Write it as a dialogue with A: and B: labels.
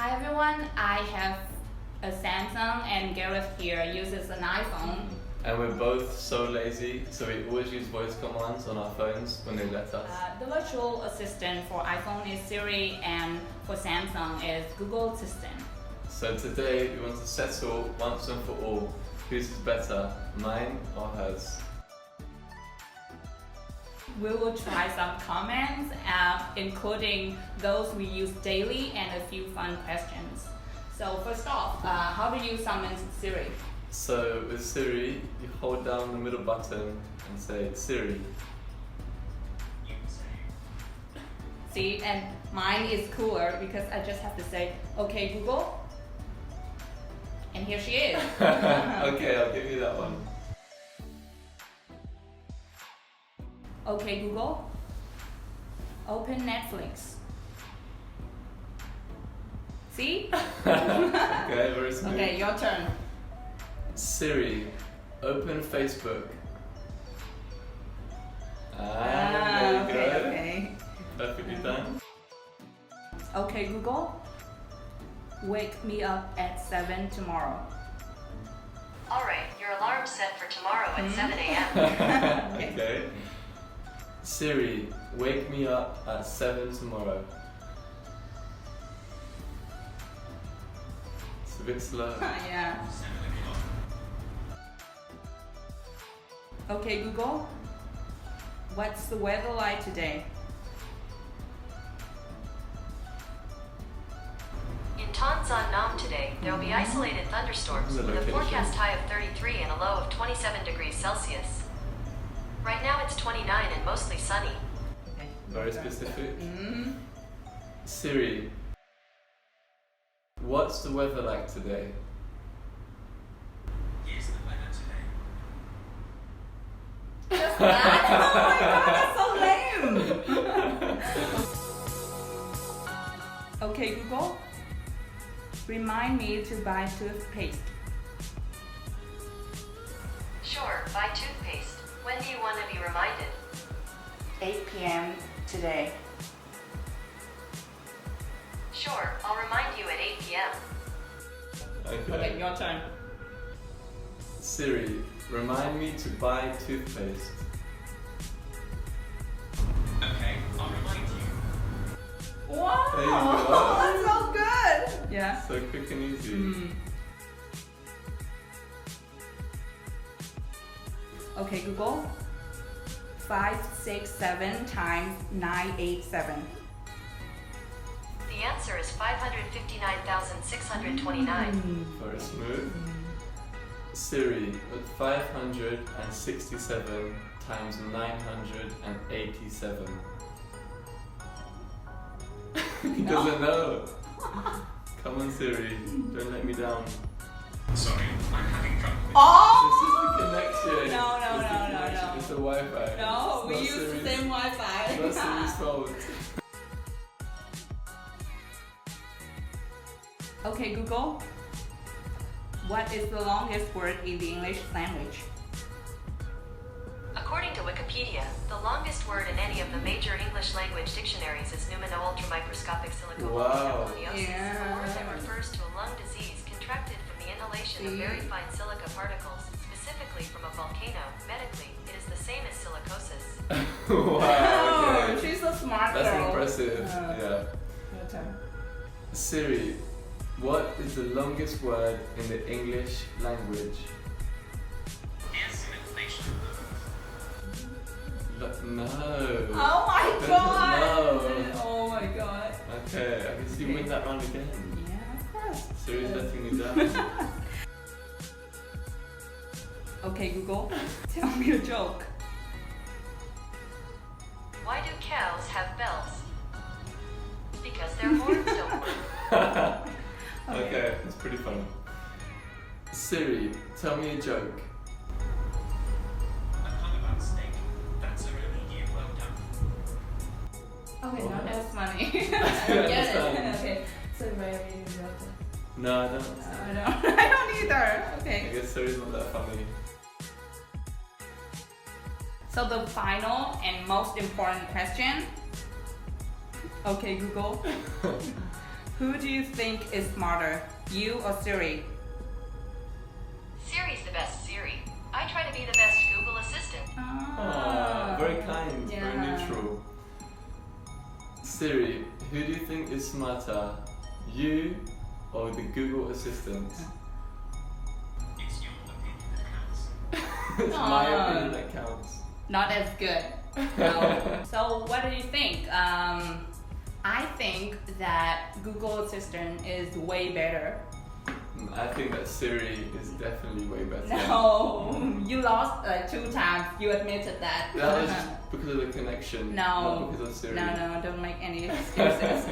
A: Hi everyone, I have a Samsung and Gareth here uses an iPhone.
B: And we're both so lazy, so we always use voice commands on our phones when they let us.
A: The virtual assistant for iPhone is Siri and for Samsung is Google Assistant.
B: So today we want to settle once and for all, whose is better, mine or hers?
A: We will try some comments, including those we use daily and a few fun questions. So first off, how do you summon Siri?
B: So with Siri, you hold down the middle button and say Siri.
A: See, and mine is cooler because I just have to say, okay Google, and here she is.
B: Okay, I'll give you that one.
A: Okay Google, open Netflix. See?
B: Okay, very smooth.
A: Okay, your turn.
B: Siri, open Facebook. There you go.
A: Okay.
B: Perfectly done.
A: Okay Google, wake me up at 7 tomorrow.
C: Alright, your alarm's set for tomorrow at 7 a.m.
B: Okay. Siri, wake me up at 7 tomorrow. It's a bit slow.
A: Yeah. Okay Google, what's the weather like today?
C: In Tanzan today, there will be isolated thunderstorms with a forecast high of 33 and a low of 27 degrees Celsius. Right now it's 29 and mostly sunny.
A: Okay.
B: Very specific.
A: Mm.
B: Siri, what's the weather like today?
D: Here's the weather today.
A: Just that? Oh my god, that's so lame! Okay Google, remind me to buy toothpaste.
C: Sure, buy toothpaste. When do you want to be reminded?
A: 8 p.m. today.
C: Sure, I'll remind you at 8 p.m.
A: Okay, your turn.
B: Siri, remind me to buy toothpaste.
D: Okay, I'll remind you.
A: Wow!
B: There you go.
A: That's so good! Yeah.
B: So quick and easy.
A: Okay Google, 567 times 987.
C: The answer is 559,629.
B: Very smooth. Siri, with 567 times 987. He doesn't know. Come on Siri, don't let me down.
D: Sorry, I'm having trouble with
B: This is the
A: Oh!
B: connection.
A: No.
B: It's the Wi-Fi.
A: No, we
B: It's
A: use
B: not
A: the
B: Siri's-
A: same Wi-Fi.
B: It's not Siri's fault.
A: Okay Google, what is the longest word in the English language?
C: According to Wikipedia, the longest word in any of the major English language dictionaries is pneumono-ultramicroscopic
B: Wow.
C: silicovoliosis,
A: Yeah.
C: a word that refers to a lung disease contracted from the inhalation of very fine silica particles, specifically from a volcano. Medically, it is the same as silicosis.
B: Wow.
A: Oh,
B: Okay.
A: she's a smart
B: That's
A: girl.
B: impressive.
A: Yeah.
B: Yeah.
A: Your turn.
B: Siri, what is the longest word in the English language?
D: Here's some information.
B: No.
A: Oh my
B: Doesn't
A: god!
B: know.
A: Oh my god.
B: Okay, I guess you win that round again.
A: Yeah, of course.
B: Siri's letting me down.
A: Okay Google, tell me a joke.
C: Why do cows have bells? Because their horns don't work.
B: Okay, that's pretty funny. Siri, tell me a joke.
D: A pun about steak. That's a remedial well done.
A: Okay, no,
B: What?
A: that's funny. I
B: I
A: get it.
B: understand.
A: Okay, so maybe you got it.
B: No, I don't.
A: I don't either.
B: I
A: Okay.
B: guess Siri's not that funny.
A: So the final and most important question. Okay, Google. Who do you think is smarter, you or Siri?
C: Siri's the best Siri. I try to be the best Google Assistant.
B: Ah, very kind, very
A: Yeah.
B: neutral. Siri, who do you think is smarter, you or the Google Assistant?
D: It's your opinion that counts.
B: It's my
A: Aw.
B: opinion that counts.
A: Not as good. No. So what do you think? I think that Google Assistant is way better.
B: I think that Siri is definitely way better.
A: No, you lost 2 times. You admitted that.
B: That was just because of the connection,
A: No.
B: not because of Siri.
A: No, don't make any excuses.